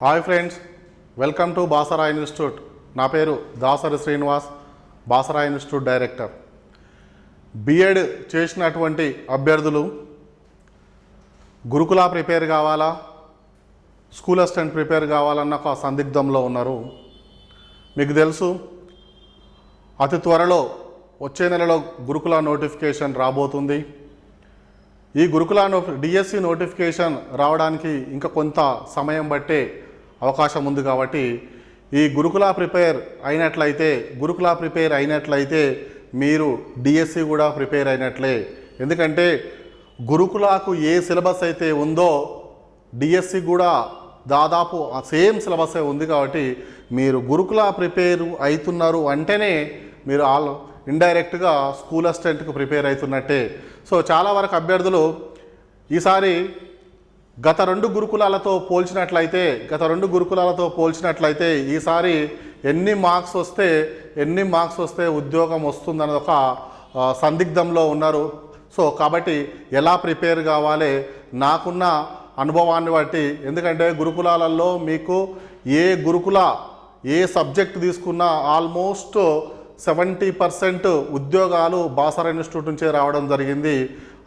Hi friends, welcome to Basara institute. నా పేరు Dasari Srinivas, Basara institute director. B Ed చేసినటువంటి అభ్యర్థులు గురుకుల ప్రిపేర్ కావాలా, స్కూల్ అసిస్టెంట్ ప్రిపేర్ కావాలన్న ఒక సందిగ్ధంలో ఉన్నారు. మీకు తెలుసు, అతి త్వరలో వచ్చే నెలలో గురుకుల నోటిఫికేషన్ రాబోతుంది. ఈ గురుకుల డిఎస్సి నోటిఫికేషన్ రావడానికి ఇంకా కొంత సమయం బట్టే అవకాశం ఉంది. కాబట్టి ఈ గురుకుల ప్రిపేర్ అయినట్లయితే మీరు డిఎస్సి కూడా ప్రిపేర్ అయినట్లే. ఎందుకంటే గురుకులకు ఏ సిలబస్ అయితే ఉందో డిఎస్సి కూడా దాదాపు సేమ్ సిలబసే ఉంది. కాబట్టి మీరు గురుకుల ప్రిపేర్ అవుతున్నారు అంటేనే మీరు ఇండైరెక్ట్గా స్కూల్ అసిస్టెంట్కి ప్రిపేర్ అవుతున్నట్టే. సో చాలా వరకు అభ్యర్థులు ఈసారి గత రెండు గురుకులాలతో పోల్చినట్లయితే ఈసారి ఎన్ని మార్క్స్ వస్తే ఉద్యోగం వస్తుందన్నది ఒక సందిగ్ధంలో ఉన్నారు. సో కాబట్టి ఎలా ప్రిపేర్ కావాలి, నాకున్న అనుభవాన్ని బట్టి, ఎందుకంటే గురుకులాలలో మీకు ఏ సబ్జెక్ట్ తీసుకున్నా ఆల్మోస్ట్ 70% ఉద్యోగాలు బాసరా ఇన్స్టిట్యూట్ నుంచే రావడం జరిగింది.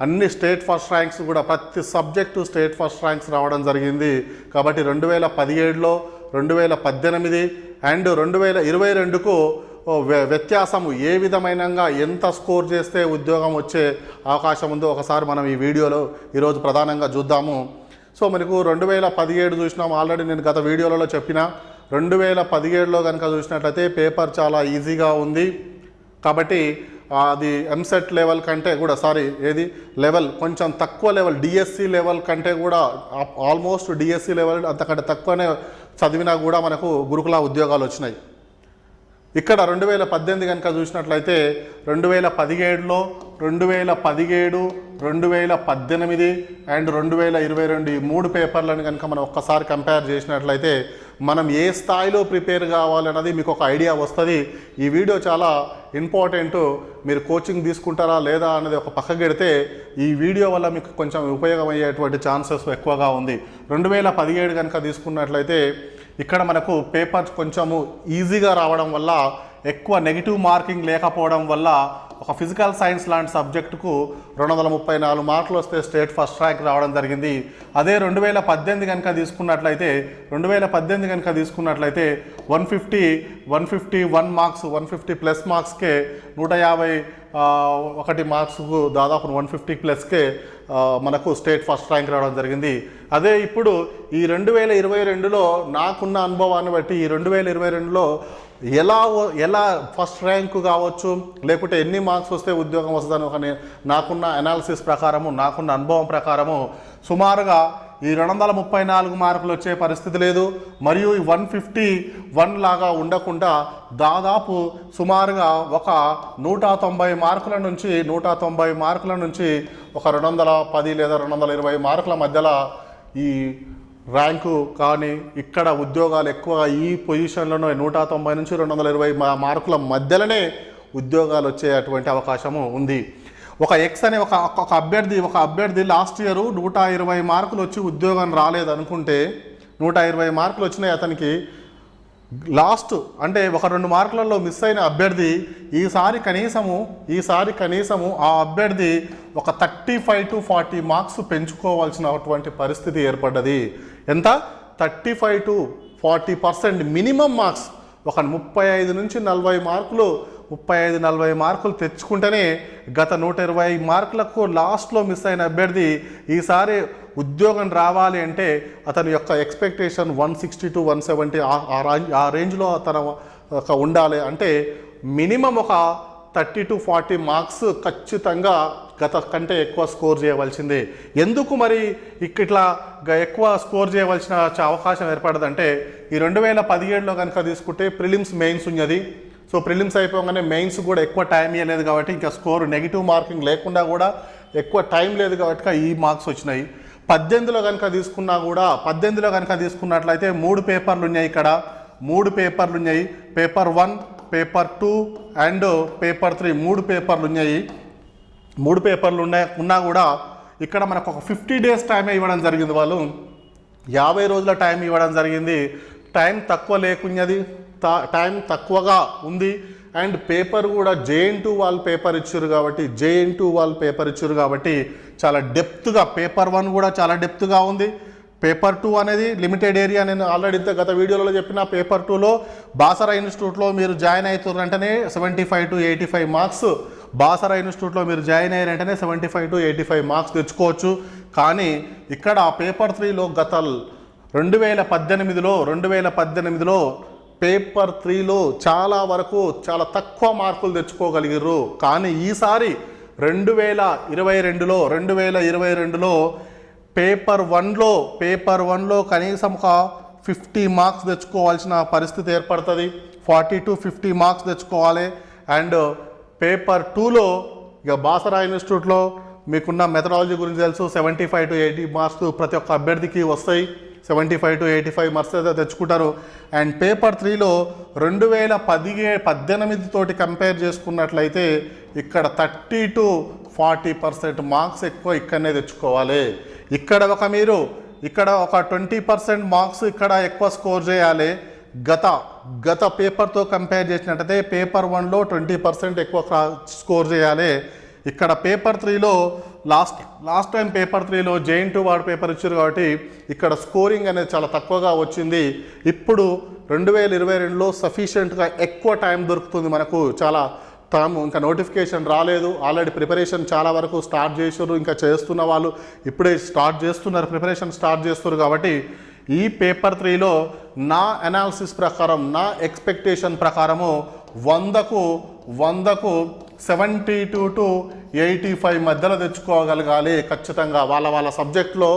అన్ని స్టేట్ ఫస్ట్ ర్యాంక్స్ కూడా, ప్రతి సబ్జెక్టు స్టేట్ ఫస్ట్ ర్యాంక్స్ రావడం జరిగింది. కాబట్టి 2017లో 2018 అండ్ 2022కు వ్యత్యాసము ఏ విధమైనగా ఎంత స్కోర్ చేస్తే ఉద్యోగం వచ్చే అవకాశం ఉందో ఒకసారి మనం ఈ వీడియోలో ఈరోజు ప్రధానంగా చూద్దాము. సో మనకు 2017 చూసినాం, ఆల్రెడీ నేను గత వీడియోలలో చెప్పిన. 2017లో కనుక చూసినట్లయితే పేపర్ చాలా ఈజీగా ఉంది. కాబట్టి అది ఎంసెట్ లెవెల్ కంటే కూడా లెవెల్ కొంచెం తక్కువ లెవెల్, డిఎస్సి లెవెల్ కంటే కూడా ఆల్మోస్ట్ డిఎస్సి లెవెల్ అంతకంటే తక్కువనే చదివినా కూడా మనకు గురుకుల ఉద్యోగాలు వచ్చినాయి. ఇక్కడ 2018 కనుక చూసినట్లయితే 2017లో 2017, 2018 అండ్ 2022 ఈ 3 పేపర్లను కనుక మనం ఒక్కసారి కంపేర్ చేసినట్లయితే మనం ఏ స్థాయిలో ప్రిపేర్ కావాలన్నది మీకు ఒక ఐడియా వస్తుంది. ఈ వీడియో చాలా ఇంపార్టెంట్. మీరు కోచింగ్ తీసుకుంటారా లేదా అనేది ఒక పక్కకి పెడితే ఈ వీడియో వల్ల మీకు కొంచెం ఉపయోగమయ్యేటువంటి ఛాన్సెస్ ఎక్కువగా ఉంది. 2017 కనుక తీసుకున్నట్లయితే ఇక్కడ మనకు పేపర్స్ కొంచెము ఈజీగా రావడం వల్ల, ఎక్కువ నెగిటివ్ మార్కింగ్ లేకపోవడం వల్ల ఒక ఫిజికల్ సైన్స్ లాంటి సబ్జెక్టుకు 234 మార్కులు వస్తే స్టేట్ ఫస్ట్ ర్యాంక్ రావడం జరిగింది. అదే 2018 కనుక తీసుకున్నట్లయితే 151 మార్క్స్, 150 ప్లస్ మార్క్స్కే 151 మార్క్స్కు దాదాపు 150 ప్లస్కే మనకు స్టేట్ ఫస్ట్ ర్యాంక్ రావడం జరిగింది. అదే ఇప్పుడు ఈ 2022లో నాకున్న అనుభవాన్ని బట్టి ఈ 2022లో ఎలా ఫస్ట్ ర్యాంకు కావచ్చు, లేకుంటే ఎన్ని మార్క్స్ వస్తే ఉద్యోగం వస్తుందని ఒక నాకున్న అనాలిసిస్ ప్రకారము, నాకున్న అనుభవం ప్రకారము సుమారుగా ఈ 234 మార్కులు వచ్చే పరిస్థితి లేదు. మరియు ఈ 151 లాగా ఉండకుండా దాదాపు సుమారుగా ఒక 190 మార్కుల నుంచి ఒక 210 లేదా 220 మార్కుల మధ్యలో ఈ ర్యాంకు కానీ ఇక్కడ ఉద్యోగాలు ఎక్కువ ఈ పొజిషన్లోనే 190 నుంచి 220 మార్కుల మధ్యలోనే ఉద్యోగాలు వచ్చేటువంటి అవకాశము ఉంది. ఒక ఎక్స్ అనే ఒక అభ్యర్థి లాస్ట్ ఇయర్ 120 మార్కులు వచ్చి ఉద్యోగం రాలేదనుకుంటే 120 మార్కులు వచ్చినాయి అతనికి. లాస్ట్ అంటే ఒక 2 మార్కులలో మిస్ అయిన అభ్యర్థి ఈసారి కనీసము ఆ అభ్యర్థి ఒక 35 to 40 మార్క్స్ పెంచుకోవాల్సినటువంటి పరిస్థితి ఏర్పడ్డది. ఎంత? 35 to 40% మినిమం మార్క్స్. ఒక 35 నుంచి 40 మార్కులు, 35-40 మార్కులు తెచ్చుకుంటేనే గత 120 మార్కులకు లాస్ట్లో మిస్ అయిన అభ్యర్థి ఈసారి ఉద్యోగం రావాలి అంటే అతని యొక్క ఎక్స్పెక్టేషన్ 160 to 170 ఆ రేంజ్లో అతను ఉండాలి. అంటే మినిమం ఒక 30 to 40 మార్క్స్ ఖచ్చితంగా గత కంటే ఎక్కువ స్కోర్ చేయవలసిందే. ఎందుకు మరి ఇట్లా ఎక్కువ స్కోర్ చేయవలసిన అవకాశం ఏర్పడదంటే ఈ 2017లో కనుక తీసుకుంటే ప్రిలిమ్స్ మెయిన్స్ ఉన్నది. సో ప్రిలిమ్స్ అయిపోగానే మెయిన్స్ కూడా ఎక్కువ టైం ఇవ్వలేదు కాబట్టి ఇంకా స్కోర్ నెగిటివ్ మార్కింగ్ లేకుండా కూడా ఎక్కువ టైం లేదు కాబట్టి ఈ మార్క్స్ వచ్చినాయి. 18లో కనుక తీసుకున్నట్లయితే 3 పేపర్లు ఉన్నాయి. ఇక్కడ 3 పేపర్లు ఉన్నాయి. పేపర్ 1, పేపర్ 2 అండ్ పేపర్ 3 3 పేపర్లు ఉన్నాయి. 3 పేపర్లు ఉన్నా కూడా ఇక్కడ మనకు ఒక 50 days టైమే ఇవ్వడం జరిగింది వాళ్ళు. 50 రోజుల టైం ఇవ్వడం జరిగింది. టైం తక్కువ లేకున్నది, టైం తక్కువగా ఉంది. అండ్ పేపర్ కూడా JN2 వాళ్ళు పేపర్ ఇచ్చారు కాబట్టి చాలా డెప్త్గా పేపర్ 1 కూడా చాలా డెప్త్గా ఉంది. పేపర్ 2 అనేది లిమిటెడ్ ఏరియా. నేను ఆల్రెడీ గత వీడియోలో చెప్పిన పేపర్ 2లో బాసరా ఇన్స్టిట్యూట్లో మీరు జాయిన్ అవుతారంటేనే 75 to 85 మార్క్స్. బాసరా ఇన్స్టిట్యూట్లో మీరు జాయిన్ అయ్యారంటేనే 75 to 85 మార్క్స్ తెచ్చుకోవచ్చు. కానీ ఇక్కడ పేపర్ 3లో గత 2018లో పేపర్ 3లో చాలా వరకు చాలా తక్కువ మార్కులు తెచ్చుకోగలిగారు. కానీ ఈసారి 2022లో పేపర్ 1లో కనీసం ఒక 50 మార్క్స్ తెచ్చుకోవాల్సిన పరిస్థితి ఏర్పడుతుంది. 40 to 50 మార్క్స్ తెచ్చుకోవాలి. అండ్ పేపర్ 2లో ఇక బాసరా ఇన్స్టిట్యూట్లో మీకున్న మెథడాలజీ గురించి తెలుసు. 75 to 80 మార్క్స్ ప్రతి ఒక్క అభ్యర్థికి వస్తాయి. 75 to 85 మార్క్స్ అయితే తెచ్చుకుంటారు. అండ్ పేపర్ 3లో 2018 తోటి కంపేర్ చేసుకున్నట్లయితే ఇక్కడ 30 to 40% మార్క్స్ ఎక్కువ ఇక్కడనే తెచ్చుకోవాలి. ఇక్కడ ఒక 20% మార్క్స్ ఇక్కడ ఎక్కువ స్కోర్ చేయాలి. గత పేపర్తో కంపేర్ చేసినట్టయితే పేపర్ 1లో 20% ఎక్కువ స్కోర్ చేయాలి. ఇక్కడ పేపర్ 3లో లాస్ట్ టైం పేపర్ 3లో JN2 వాడు పేపర్ ఇచ్చారు కాబట్టి ఇక్కడ స్కోరింగ్ అనేది చాలా తక్కువగా వచ్చింది. ఇప్పుడు 2022లో సఫిషియెంట్గా ఎక్కువ టైం దొరుకుతుంది మనకు. చాలా టైం, ఇంకా నోటిఫికేషన్ రాలేదు. ఆల్రెడీ ప్రిపరేషన్ చాలా వరకు స్టార్ట్ చేశారు. ఇంకా చేస్తున్న వాళ్ళు ఇప్పుడే ప్రిపరేషన్ స్టార్ట్ చేస్తున్నారు. కాబట్టి ఈ పేపర్ 3లో నా అనాలిసిస్ ప్రకారం, నా ఎక్స్పెక్టేషన్ ప్రకారము 100కు 72 to 85 మధ్యలో తెచ్చుకోగలగాలి ఖచ్చితంగా. వాళ్ళ సబ్జెక్ట్లో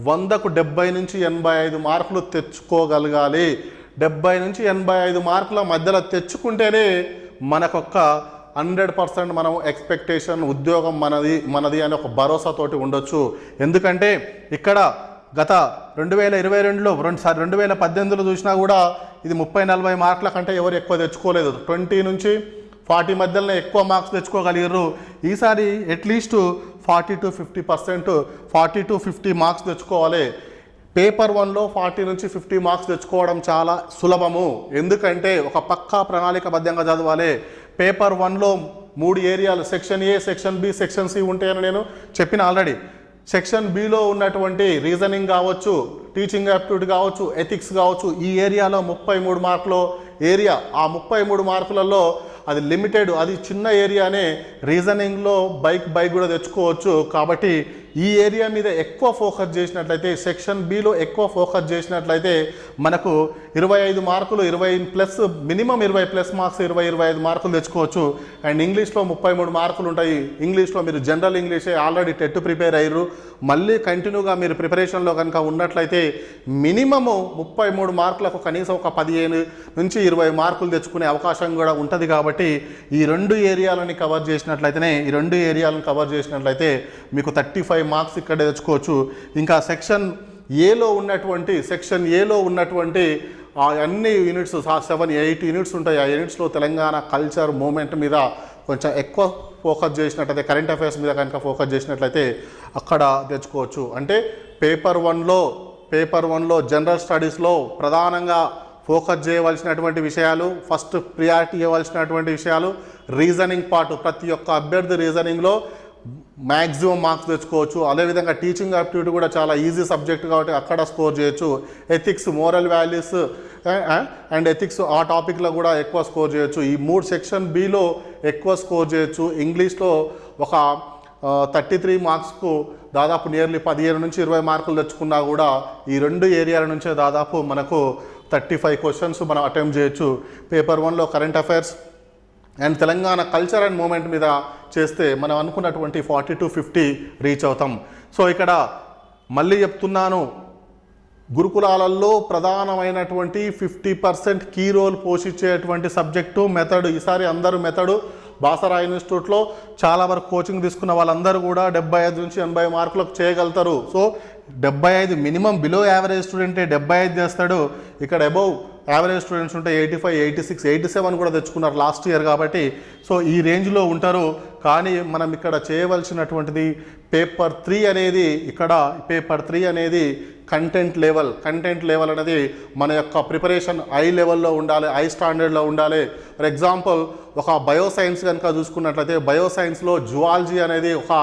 100కు 70 నుంచి 85 మార్కులు తెచ్చుకోగలగాలి. 70 నుంచి 85 మార్కుల మధ్యలో తెచ్చుకుంటేనే మనకొక్క 100% మనం ఎక్స్పెక్టేషన్ ఉద్యోగం మనది అని ఒక భరోసాతోటి ఉండొచ్చు. ఎందుకంటే ఇక్కడ గత 2022లో 2018లో చూసినా కూడా ఇది 30-40 మార్కుల కంటే ఎవరు ఎక్కువ తెచ్చుకోలేదు. 20 నుంచి 40 మధ్యలోనే ఎక్కువ మార్క్స్ తెచ్చుకోగలిగారు. ఈసారి అట్లీస్ట్ 40 to 50 మార్క్స్ తెచ్చుకోవాలి. పేపర్ 1లో 40 నుంచి 50 మార్క్స్ తెచ్చుకోవడం చాలా సులభము. ఎందుకంటే ఒక పక్కా ప్రణాళికబద్ధంగా చదవాలి. పేపర్ 1లో 3 ఏరియాలు, section A, section B, section C ఉంటాయని నేను చెప్పిన ఆల్రెడీ. సెక్షన్ బిలో ఉన్నటువంటి రీజనింగ్ కావచ్చు, టీచింగ్ యాప్టిట్యూడ్ కావచ్చు, ఎథిక్స్ కావచ్చు, ఈ ఏరియాలో 33 మార్కుల ఏరియా. ఆ 33 మార్కులలో అది లిమిటెడ్, అది చిన్న ఏరియానే. రీజనింగ్లో బైక్ కూడా తెచ్చుకోవచ్చు. కాబట్టి ఈ ఏరియా మీద ఎక్కువ ఫోకస్ చేసినట్లయితే, సెక్షన్ బిలో ఎక్కువ ఫోకస్ చేసినట్లయితే మనకు 25 మార్కులు, 20+ మినిమం 20+ మార్క్స్, 20-25 మార్కులు తెచ్చుకోవచ్చు. అండ్ ఇంగ్లీష్లో 33 మార్కులు ఉంటాయి. ఇంగ్లీష్లో మీరు జనరల్ ఇంగ్లీషే ఆల్రెడీ టెట్ ప్రిపేర్ అయ్యారు. మళ్ళీ కంటిన్యూగా మీరు ప్రిపరేషన్లో కనుక ఉన్నట్లయితే మినిమము 33 మార్కులకు కనీసం ఒక 15 నుంచి 20 మార్కులు తెచ్చుకునే అవకాశం కూడా ఉంటుంది. కాబట్టి ఈ రెండు ఏరియాలను కవర్ చేసినట్లయితే మీకు 35 మార్క్స్ ఇక్కడే తెచ్చుకోవచ్చు. ఇంకా సెక్షన్ ఏలో ఉన్నటువంటి అన్ని యూనిట్స్ 7-8 యూనిట్స్ ఉంటాయి. ఆ యూనిట్స్లో తెలంగాణ కల్చర్ మూమెంట్ మీద కొంచెం ఎక్కువ ఫోకస్ చేసినట్లయితే, కరెంట్ అఫైర్స్ మీద కనుక ఫోకస్ చేసినట్లయితే అక్కడ తెచ్చుకోవచ్చు. అంటే పేపర్ 1లో జనరల్ స్టడీస్లో ప్రధానంగా ఫోకస్ చేయవలసినటువంటి విషయాలు, ఫస్ట్ ప్రియారిటీ ఇవ్వాల్సినటువంటి విషయాలు రీజనింగ్ పార్ట్. ప్రతి ఒక్క అభ్యర్థి రీజనింగ్లో మ్యాక్సిమం మార్క్స్ తెచ్చుకోవచ్చు. అదేవిధంగా టీచింగ్ యాప్టిట్యూడ్ కూడా చాలా ఈజీ సబ్జెక్ట్ కాబట్టి అక్కడ స్కోర్ చేయొచ్చు. Ethics, moral values and ethics ఆ టాపిక్లో కూడా ఎక్కువ స్కోర్ చేయొచ్చు. ఈ 3 సెక్షన్ బిలో ఎక్కువ స్కోర్ చేయొచ్చు. ఇంగ్లీష్లో ఒక 33 మార్క్స్కు దాదాపు నియర్లీ 15 నుంచి 20 మార్కులు తెచ్చుకున్నా కూడా ఈ రెండు ఏరియాల నుంచే దాదాపు మనకు 35 క్వశ్చన్స్ మనం అటెంప్ట్ చేయొచ్చు. పేపర్ 1లో current affairs and Telangana culture and movement మీద చేస్తే మనం అనుకున్నటువంటి 40 to 50 రీచ్ అవుతాం. సో ఇక్కడ మళ్ళీ చెప్తున్నాను, గురుకులాలలో ప్రధానమైనటువంటి 50% కీ రోల్ పోషించేటువంటి సబ్జెక్టు మెథడ్. ఈసారి అందరూ మెథడు బాసరా ఇన్స్టిట్యూట్లో చాలా వరకు కోచింగ్ తీసుకున్న వాళ్ళందరూ కూడా 75 నుంచి 80 మార్కులకు చేయగలుగుతారు. సో 75 మినిమం బిలో యావరేజ్ స్టూడెంటే 75 చేస్తాడు. ఇక్కడ అబౌవ్ యావరేజ్ స్టూడెంట్స్ ఉంటే 85, 86, 87 కూడా తెచ్చుకున్నారు లాస్ట్ ఇయర్ కాబట్టి. సో ఈ రేంజ్లో ఉంటారు. కానీ మనం ఇక్కడ చేయవలసినటువంటిది పేపర్ 3 అనేది, ఇక్కడ పేపర్ 3 అనేది కంటెంట్ లెవెల్ అనేది మన యొక్క ప్రిపరేషన్ హై లెవెల్లో ఉండాలి, హై స్టాండర్డ్లో ఉండాలి. ఫర్ ఎగ్జాంపుల్ ఒక బయోసైన్స్ కనుక చూసుకున్నట్లయితే బయోసైన్స్లో జువాలజీ అనేది ఒక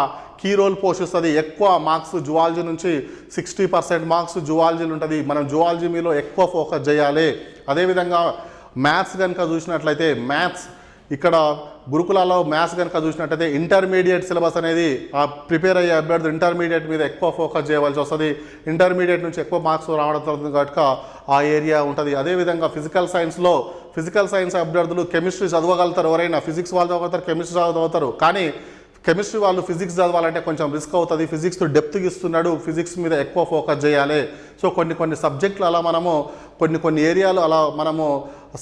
కీ రోల్ పోషిస్తుంది. ఎక్కువ మార్క్స్ జువాలజీ నుంచి 60% మార్క్స్ జువాలజీలు ఉంటుంది. మనం జువాలజీ మీలో ఎక్కువ ఫోకస్ చేయాలి. అదేవిధంగా మ్యాథ్స్ కనుక చూసినట్లయితే ఇక్కడ గురుకులాలో మ్యాథ్స్ కనుక చూసినట్లయితే ఇంటర్మీడియట్ సిలబస్ అనేది ప్రిపేర్ అయ్యే అభ్యర్థులు ఇంటర్మీడియట్ మీద ఎక్కువ ఫోకస్ చేయవలసి వస్తుంది. ఇంటర్మీడియట్ నుంచి ఎక్కువ మార్క్స్ రావడం కాబట్టి ఆ ఏరియా ఉంటుంది. అదేవిధంగా ఫిజికల్ సైన్స్ అభ్యర్థులు కెమిస్ట్రీ చదవగలుగుతారు. ఎవరైనా ఫిజిక్స్ వాళ్ళు చదవగలుగుతారు, కెమిస్ట్రీ చదవగలుగుతారు. కానీ కెమిస్ట్రీ వాళ్ళు ఫిజిక్స్ చదవాలంటే కొంచెం రిస్క్ అవుతుంది. ఫిజిక్స్ డెప్త్కి ఇస్తున్నాడు, ఫిజిక్స్ మీద ఎక్కువ ఫోకస్ చేయాలి. సో కొన్ని సబ్జెక్టులు అలా మనము కొన్ని ఏరియాలు అలా మనము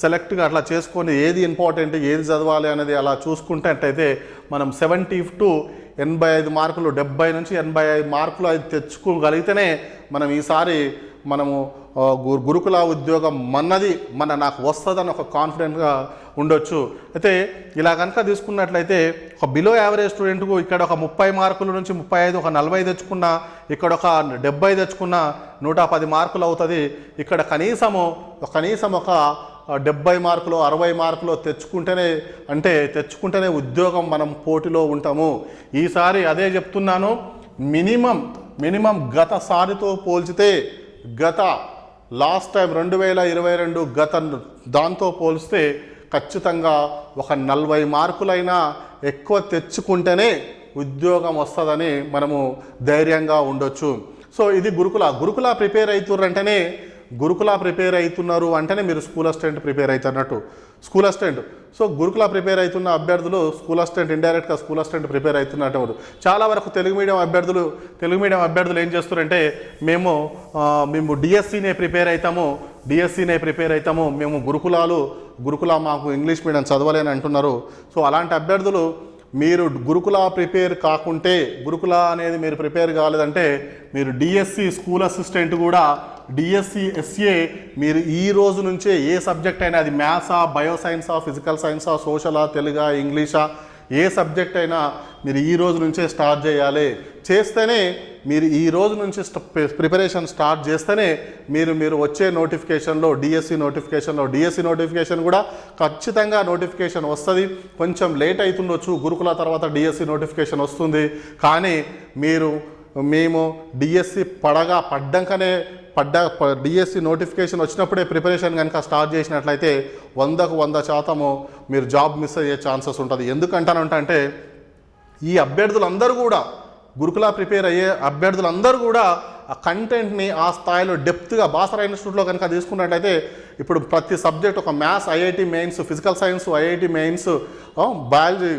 సెలెక్ట్గా అట్లా చేసుకొని ఏది ఇంపార్టెంట్, ఏది చదవాలి అనేది అలా చూసుకుంటే మనం 70 to 85 మార్కులు, 70 నుంచి 85 మార్కులు అది తెచ్చుకోగలిగితేనే మనం ఈసారి మనము గురుకుల ఉద్యోగం నాకు వస్తుందని ఒక కాన్ఫిడెంట్గా ఉండొచ్చు. అయితే ఇలా కనుక తీసుకున్నట్లయితే ఒక బిలో యావరేజ్ స్టూడెంట్కు ఇక్కడ ఒక 30 మార్కుల నుంచి 35, ఒక 40 తెచ్చుకున్నా, ఇక్కడ ఒక 70 తెచ్చుకున్నా 110 మార్కులు అవుతుంది. ఇక్కడ కనీసం ఒక 70 మార్కులు 60 మార్కులు తెచ్చుకుంటేనే ఉద్యోగం మనం పోటీలో ఉంటాము. ఈసారి అదే చెప్తున్నాను, మినిమం గతసారితో పోల్చితే లాస్ట్ టైం 2022 దాంతో పోలిస్తే ఖచ్చితంగా ఒక 40 మార్కులైనా ఎక్కువ తెచ్చుకుంటేనే ఉద్యోగం వస్తుందని మనము ధైర్యంగా ఉండొచ్చు. సో ఇది గురుకుల ప్రిపేర్ అవుతున్నారు అంటేనే మీరు స్కూల్ అసిస్టెంట్ ప్రిపేర్ అవుతున్నట్టు. సో గురుకుల ప్రిపేర్ అవుతున్న అభ్యర్థులు స్కూల్ అసిస్టెంట్, ఇండైరెక్ట్గా స్కూల్ అసిస్టెంట్ ప్రిపేర్ అవుతున్నట్టు. చాలా వరకు తెలుగు మీడియం అభ్యర్థులు ఏం చేస్తారంటే మేము డిఎస్సీనే ప్రిపేర్ అవుతాము, మేము గురుకుల మాకు ఇంగ్లీష్ మీడియం చదవలేని అంటున్నారు. సో అలాంటి అభ్యర్థులు మీరు గురుకుల అనేది మీరు ప్రిపేర్ కాలేదంటే మీరు డిఎస్సి స్కూల్ అసిస్టెంట్ కూడా, డిఎస్సి ఎస్ఏ మీరు ఈ రోజు నుంచే ఏ సబ్జెక్ట్ అయినా, అది మ్యాథ్సా, బయోసైన్సా, ఫిజికల్ సైన్సా, సోషలా, తెలుగా, ఇంగ్లీషా, ఏ సబ్జెక్ట్ అయినా మీరు ఈ రోజు నుంచే స్టార్ట్ చేయాలి. చేస్తేనే మీరు ఈ రోజు నుంచి ప్రిపరేషన్ స్టార్ట్ చేస్తేనే మీరు వచ్చే నోటిఫికేషన్లో డిఎస్సి నోటిఫికేషన్ కూడా ఖచ్చితంగా నోటిఫికేషన్ వస్తుంది. కొంచెం లేట్ అవుతుండొచ్చు, గురుకుల తర్వాత డిఎస్సి నోటిఫికేషన్ వస్తుంది. కానీ మేము డిఎస్సి డిఎస్సి నోటిఫికేషన్ వచ్చినప్పుడే ప్రిపరేషన్ కనుక స్టార్ట్ చేసినట్లయితే 100% మీరు జాబ్ మిస్ అయ్యే ఛాన్సెస్ ఉంటుంది. ఎందుకంటానంటే ఈ అభ్యర్థులందరూ కూడా, గురుకుల ప్రిపేర్ అయ్యే అభ్యర్థులందరూ కూడా ఆ కంటెంట్ని ఆ స్థాయిలో డెప్త్గా బాసరా ఇన్స్టిట్యూట్లో కనుక తీసుకున్నట్లయితే ఇప్పుడు ప్రతి సబ్జెక్ట్ ఒక maths IIT mains, physical science IIT mains,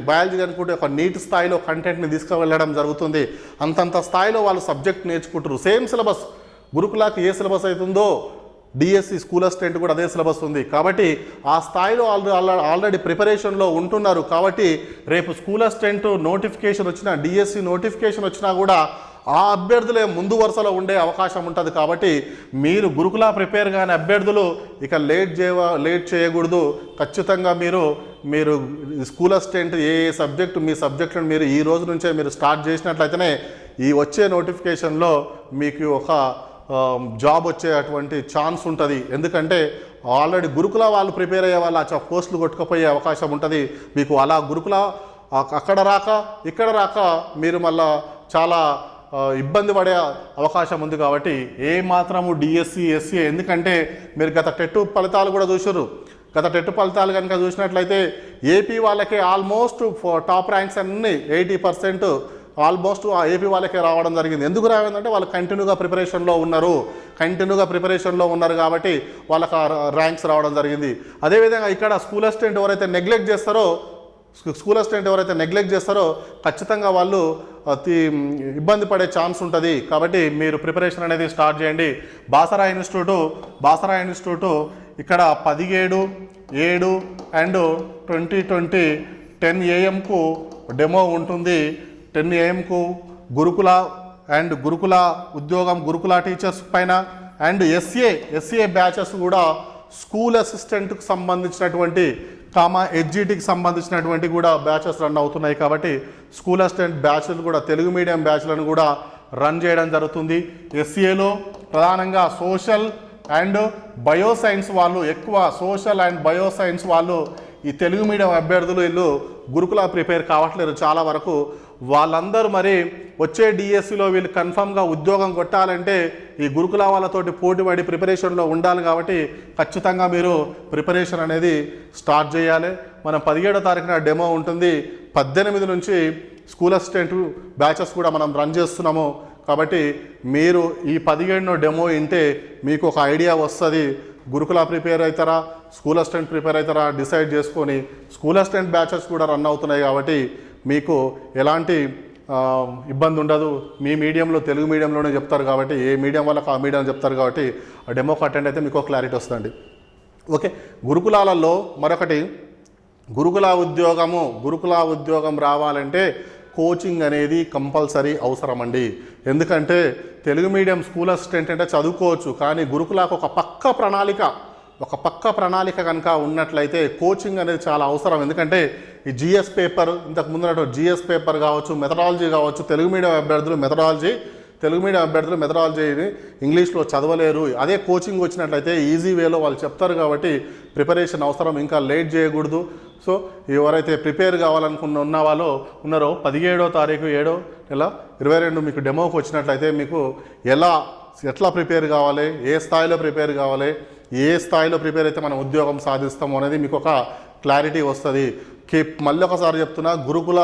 biology అనుకుంటే ఒక నీట్ స్థాయిలో కంటెంట్ని తీసుకువెళ్ళడం జరుగుతుంది. అంతంత స్థాయిలో వాళ్ళు సబ్జెక్ట్ నేర్చుకుంటారు. సేమ్ సిలబస్ గురుకులకి ఏ సిలబస్ అవుతుందో డిఎస్సి స్కూల్ అసిస్టెంట్ కూడా అదే సిలబస్ ఉంది. కాబట్టి ఆ స్థాయిలో ఆల్రెడీ ప్రిపరేషన్లో ఉంటున్నారు. కాబట్టి రేపు స్కూల్ అసిస్టెంట్ నోటిఫికేషన్ వచ్చినా, డిఎస్సి నోటిఫికేషన్ వచ్చినా కూడా ఆ అభ్యర్థులే ముందు వరుసలో ఉండే అవకాశం ఉంటుంది. కాబట్టి మీరు గురుకుల ప్రిపేర్ కాని అభ్యర్థులు ఇక లేట్ చేయకూడదు. ఖచ్చితంగా మీరు స్కూల్ అసిస్టెంట్ ఏ సబ్జెక్టు, మీ సబ్జెక్టులను మీరు ఈ రోజు నుంచే మీరు స్టార్ట్ చేసినట్లయితేనే ఈ వచ్చే నోటిఫికేషన్లో మీకు ఒక జాబ్ వచ్చేటువంటి ఛాన్స్ ఉంటుంది. ఎందుకంటే ఆల్రెడీ గురుకుల వాళ్ళు ప్రిపేర్ అయ్యే వాళ్ళు ఆ పోస్టులు కొట్టుకుపోయే అవకాశం ఉంటుంది. మీకు అలా గురుకుల అక్కడ రాక ఇక్కడ రాక మీరు మళ్ళా చాలా ఇబ్బంది పడే అవకాశం ఉంది. కాబట్టి ఏ మాత్రము డిఎస్సి ఎస్సీ, ఎందుకంటే మీరు గత టెట్ ఫలితాలు కూడా చూసారు. గత టెట్ ఫలితాలు కనుక చూసినట్లయితే ఏపీ వాళ్ళకే ఆల్మోస్ట్ టాప్ ర్యాంక్స్ అన్నీ 80% ఆల్మోస్ట్ ఆ ఏపీ వాళ్ళకే రావడం జరిగింది. ఎందుకు రాయిందంటే వాళ్ళు కంటిన్యూగా ప్రిపరేషన్లో ఉన్నారు కాబట్టి వాళ్ళకి ర్యాంక్స్ రావడం జరిగింది. అదేవిధంగా ఇక్కడ స్కూల్ అసిస్టెంట్ ఎవరైతే నెగ్లెక్ట్ చేస్తారో ఖచ్చితంగా వాళ్ళు ఇబ్బంది పడే ఛాన్స్ ఉంటుంది. కాబట్టి మీరు ప్రిపరేషన్ అనేది స్టార్ట్ చేయండి. బాసరా ఇన్స్టిట్యూట్ ఇక్కడ 17/7 అండ్ 2020 10 AM డెమో ఉంటుంది. 10 AM గురుకుల అండ్ గురుకుల ఉద్యోగం గురుకుల టీచర్స్ పైన అండ్ ఎస్ఏ బ్యాచెస్ కూడా స్కూల్ అసిస్టెంట్కి సంబంధించినటువంటి హెచ్జిటికి సంబంధించినటువంటి కూడా బ్యాచెస్ రన్ అవుతున్నాయి. కాబట్టి స్కూల్ అసిస్టెంట్ బ్యాచ్లు కూడా తెలుగు మీడియం బ్యాచ్లను కూడా రన్ చేయడం జరుగుతుంది. ఎస్ఏలో ప్రధానంగా సోషల్ అండ్ బయోసైన్స్ వాళ్ళు ఎక్కువ, సోషల్ అండ్ బయోసైన్స్ వాళ్ళు ఈ తెలుగు మీడియం అభ్యర్థులు వీళ్ళు గురుకుల ప్రిపేర్ కావట్లేరు చాలా వరకు. వాళ్ళందరూ మరి వచ్చే డిఎస్సిలో వీళ్ళు కన్ఫామ్గా ఉద్యోగం కొట్టాలంటే ఈ గురుకుల వాళ్ళతోటి పోటీపడి ప్రిపరేషన్లో ఉండాలి. కాబట్టి ఖచ్చితంగా మీరు ప్రిపరేషన్ అనేది స్టార్ట్ చేయాలి. మనం 17వ తారీఖున డెమో ఉంటుంది. 18 నుంచి స్కూల్ అసిస్టెంట్ బ్యాచెస్ కూడా మనం రన్ చేస్తున్నాము. కాబట్టి మీరు ఈ 17 డెమో వింటే మీకు ఒక ఐడియా వస్తుంది. గురుకుల ప్రిపేర్ అవుతారా, స్కూల్ అసిస్టెంట్ ప్రిపేర్ అవుతారా డిసైడ్ చేసుకొని స్కూల్ అసిస్టెంట్ బ్యాచెస్ కూడా రన్ అవుతున్నాయి. కాబట్టి మీకు ఎలాంటి ఇబ్బంది ఉండదు. మీ మీడియంలో తెలుగు మీడియంలోనే చెప్తారు కాబట్టి ఏ మీడియం వాళ్ళకి ఆ మీడియం చెప్తారు కాబట్టి ఆ డెమోకి అటెండ్ అయితే మీకు క్లారిటీ వస్తుందండి. ఓకే, గురుకులాలలో మరొకటి, గురుకుల ఉద్యోగం రావాలంటే కోచింగ్ అనేది కంపల్సరీ అవసరం అండి. ఎందుకంటే తెలుగు మీడియం స్కూల్ అసిస్టెంట్ అంటే చదువుకోవచ్చు, కానీ గురుకులకు ఒక పక్క ప్రణాళిక కనుక ఉన్నట్లయితే కోచింగ్ అనేది చాలా అవసరం. ఎందుకంటే ఈ జిఎస్ పేపర్, ఇంతకు ముందు జిఎస్ పేపర్ కావచ్చు, మెథడాలజీ కావచ్చు, తెలుగు మీడియం అభ్యర్థులు మెథడాలజీని ఇంగ్లీష్లో చదవలేరు. అదే కోచింగ్ వచ్చినట్లయితే ఈజీ వేలో వాళ్ళు చెప్తారు. కాబట్టి ప్రిపరేషన్ అవసరం, ఇంకా లేట్ చేయకూడదు. సో ఎవరైతే ప్రిపేర్ కావాలనుకున్న వాళ్ళు ఉన్నారో 17వ తారీఖు 7వ నెల 22 మీకు డెమోకి వచ్చినట్లయితే మీకు ఎట్లా ప్రిపేర్ కావాలి, ఏ స్థాయిలో ప్రిపేర్ అయితే మనం ఉద్యోగం సాధిస్తాము అనేది మీకు ఒక క్లారిటీ వస్తుంది. మళ్ళీ ఒకసారి చెప్తున్నా, గురుకుల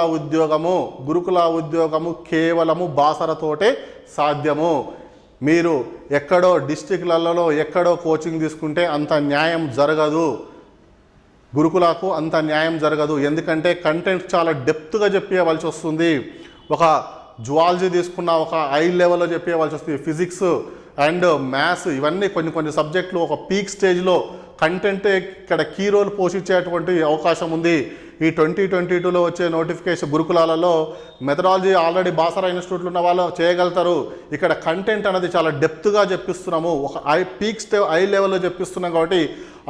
ఉద్యోగము కేవలము బాసరతోటే సాధ్యము. మీరు ఎక్కడో డిస్టిక్లలో ఎక్కడో కోచింగ్ తీసుకుంటే అంత న్యాయం జరగదు. గురుకులకు అంత న్యాయం జరగదు. ఎందుకంటే కంటెంట్ చాలా డెప్త్గా చెప్పేయవలసి వస్తుంది. ఒక జువాలజీ తీసుకున్న ఒక హై లెవెల్లో చెప్పేయవలసి వస్తుంది. ఫిజిక్స్ అండ్ మ్యాథ్స్ ఇవన్నీ కొన్ని సబ్జెక్టులు ఒక పీక్ స్టేజ్లో కంటెంటే ఇక్కడ కీ రోల్ పోషించేటువంటి అవకాశం ఉంది. ఈ 2022లో వచ్చే నోటిఫికేషన్ గురుకులాలలో మెథడాలజీ ఆల్రెడీ బాసరా ఇన్స్టిట్యూట్లో ఉన్న వాళ్ళు చేయగలుగుతారు. ఇక్కడ కంటెంట్ అనేది చాలా డెప్త్గా చెప్పిస్తున్నాము, ఒక హై లెవెల్లో చెప్పిస్తున్నాం. కాబట్టి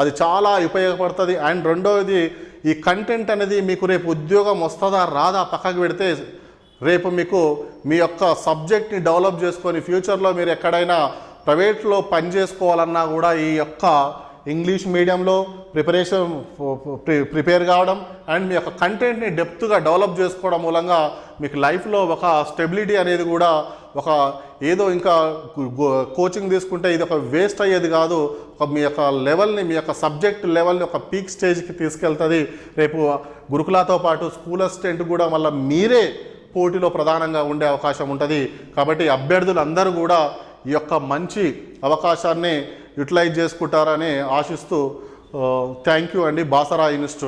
అది చాలా ఉపయోగపడుతుంది. అండ్ రెండవది, ఈ కంటెంట్ అనేది మీకు రేపు ఉద్యోగం వస్తుందా రాదా పక్కకు పెడితే, రేపు మీకు మీ యొక్క సబ్జెక్ట్ని డెవలప్ చేసుకొని ఫ్యూచర్లో మీరు ఎక్కడైనా ప్రైవేట్లో పని చేసుకోవాలన్నా కూడా ఈ యొక్క ఇంగ్లీష్ మీడియంలో ప్రిపేర్ కావడం అండ్ మీ యొక్క కంటెంట్ని డెప్త్గా డెవలప్ చేసుకోవడం మూలంగా మీకు లైఫ్లో ఒక స్టెబిలిటీ అనేది కూడా, ఒక ఏదో ఇంకా కోచింగ్ తీసుకుంటే ఇది ఒక వేస్ట్ అయ్యేది కాదు. మీ యొక్క లెవెల్ని, మీ యొక్క సబ్జెక్ట్ లెవెల్ని ఒక పీక్ స్టేజ్కి తీసుకెళ్తుంది. రేపు గురుకులతో పాటు స్కూల్ అసిస్టెంట్ కూడా మళ్ళీ మీరే పోటీలో ప్రధానంగా ఉండే అవకాశం ఉంటుంది. కాబట్టి అభ్యర్థులు అందరూ కూడా ఈ యొక్క మంచి అవకాశాన్ని యూటిలైజ్ చేసుకుంటారని ఆశిస్తూ థ్యాంక్ యూ అండి. బాసరా ఇన్స్టిట్యూట్.